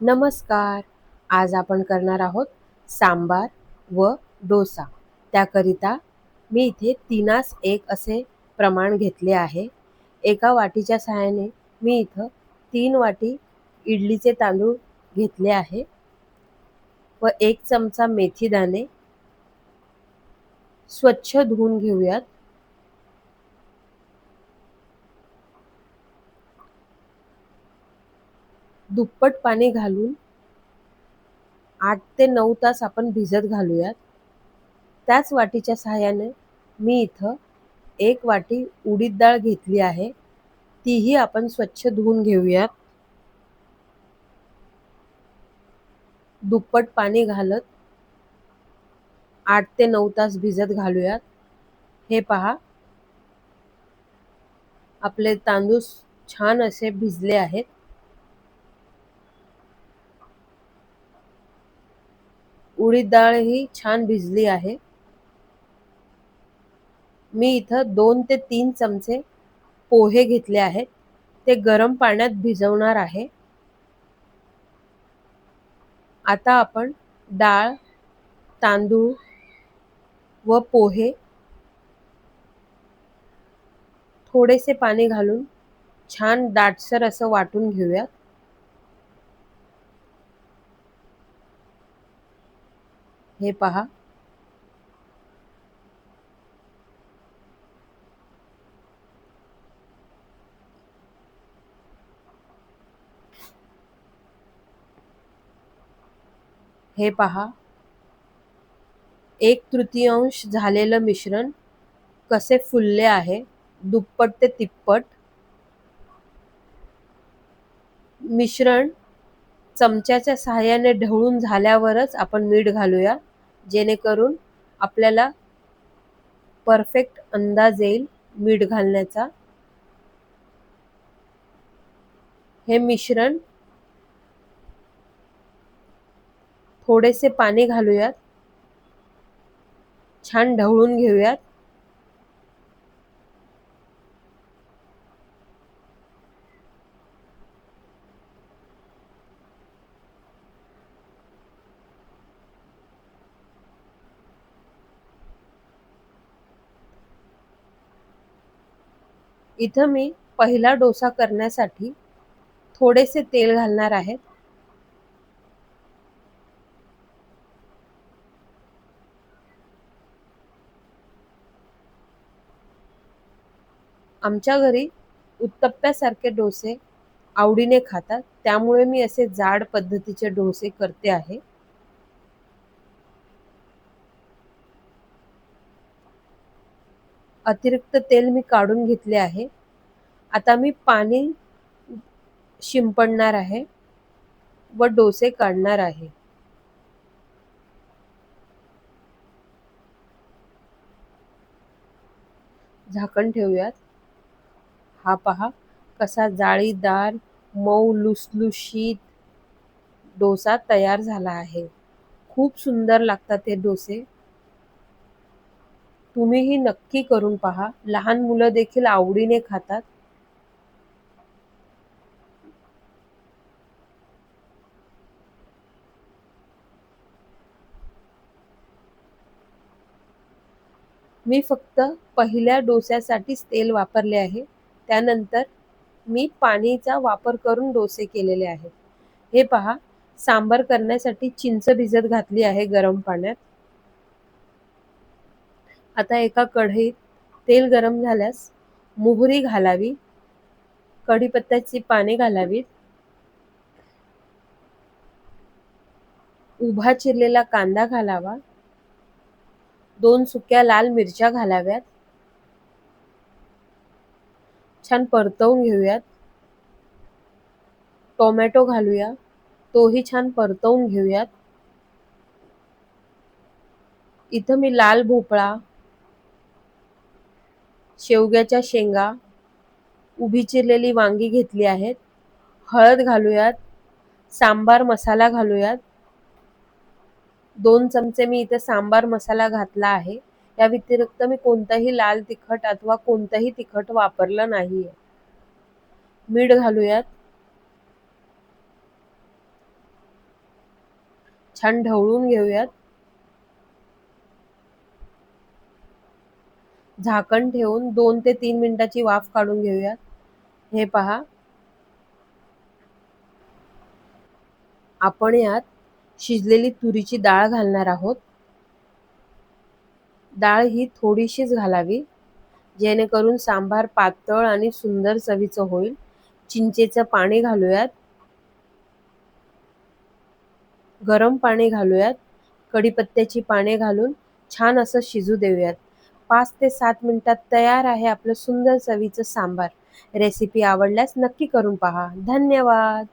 नमस्कार. आज आपण करणार आहोत सांबार व डोसा. त्याकरिता मी इथे 3:1 असे प्रमाण घेतले आहे. एका वाटीच्या सहाय्याने मी इथं 3 वाटी इडलीचे तांदूळ घेतले आहे व 1 चमचा मेथीदाणे स्वच्छ धुवून घेऊयात. दुप्पट पाणी घालून 8 ते 9 तास आपण भिजत घालूयात. त्याच वाटीच्या सहाय्याने मी इथं 1 वाटी उडीद डाळ घेतली आहे. तीही आपण स्वच्छ धुवून घेऊयात. दुप्पट पाणी घालत 8 ते 9 तास भिजत घालूयात. हे पहा, आपले तांदूळ छान असे भिजले आहेत. उडीद डाळ ही छान भिजली आहे. मी इथं 2 ते 3 चमचे पोहे घेतले आहेत. ते गरम पाण्यात भिजवणार आहे. आता आपण डाळ, तांदूळ व पोहे थोडेसे पाणी घालून छान दाटसर असं वाटून घेऊयात. हे पहा, हे पहा, 1/3 झालेलं मिश्रण कसे फुलले आहे. दुप्पट ते तिप्पट मिश्रण चमच्याच्या सहाय्याने ढवळून झाल्यावरच आपण मीठ घालूया, जेणेकरून आपल्याला परफेक्ट अंदाज येईल मीठ घालण्याचा. हे मिश्रण थोडेसे पाणी घालूयात, छान ढवळून घेऊयात. इथं मी पहिला डोसा करण्यासाठी थोडेसे तेल घालणार आहे. आमच्या घरी उत्तप्प्यासारखे डोसे आवडीने खातात, त्यामुळे मी असे जाड पद्धतीचे डोसे करते आहे. अतिरिक्त तेल मी काढून घेतले आहे. आता मी पाणी शिंपडणार आहे व डोसे काढणार आहे. झाकण ठेवूयात. हा पहा, कसा जाळीदार, मऊ, लुसलुशीत डोसा तयार झाला आहे. खूप सुंदर लागतात हे डोसे. तुम्हीही नक्की करून पहा. लहान मुलं देखील आवडीने खातात. मी फक्त पहिल्या डोस्यासाठीच तेल वापरले आहे. त्यानंतर मी पाणीचा वापर करून डोसे केलेले आहेत. हे पहा, सांबार करण्यासाठी चिंच भिजत घातली आहे गरम पाण्यात. आता एका कढईत तेल गरम झाल्यास मोहरी घालावी, कढीपत्त्याची पाने घालावीत, उभा चिरलेला कांदा घालावा, 2 सुक्या लाल मिरच्या घालाव्यात. छान परतवून घेऊयात. टोमॅटो घालूया, तोही छान परतवून घेऊयात. इथं मी लाल भोपळा, शेवग्याच्या शेंगा, उभी चिरलेली वांगी घेतली आहेत. हळद घालूयात, सांबार मसाला घालूयात. 2 चमचे मी इथे सांबार मसाला घातला आहे. या व्यतिरिक्त मी कोणताही लाल तिखट अथवा कोणतंही तिखट वापरलं नाहीये. मीठ घालूयात. छान ढवळून घेऊयात. झाकण ठेवून 2 ते 3 मिनिटाची वाफ काढून घेऊयात. हे पहा, आपण यात शिजलेली तुरीची डाळ घालणार आहोत. डाळ ही थोडीशीच घालावी, जेणेकरून सांबार पातळ आणि सुंदर चवीचं होईल. चिंचेचं पाणी घालूयात. गरम पाणी घालूयात. कढीपत्त्याची पाने घालून छान असं शिजू देऊयात. 5 ते 7 मिनिटात तयार आहे आपलं सुंदर चवीचं सांबार. रेसिपी आवडल्यास नक्की करून पहा. धन्यवाद.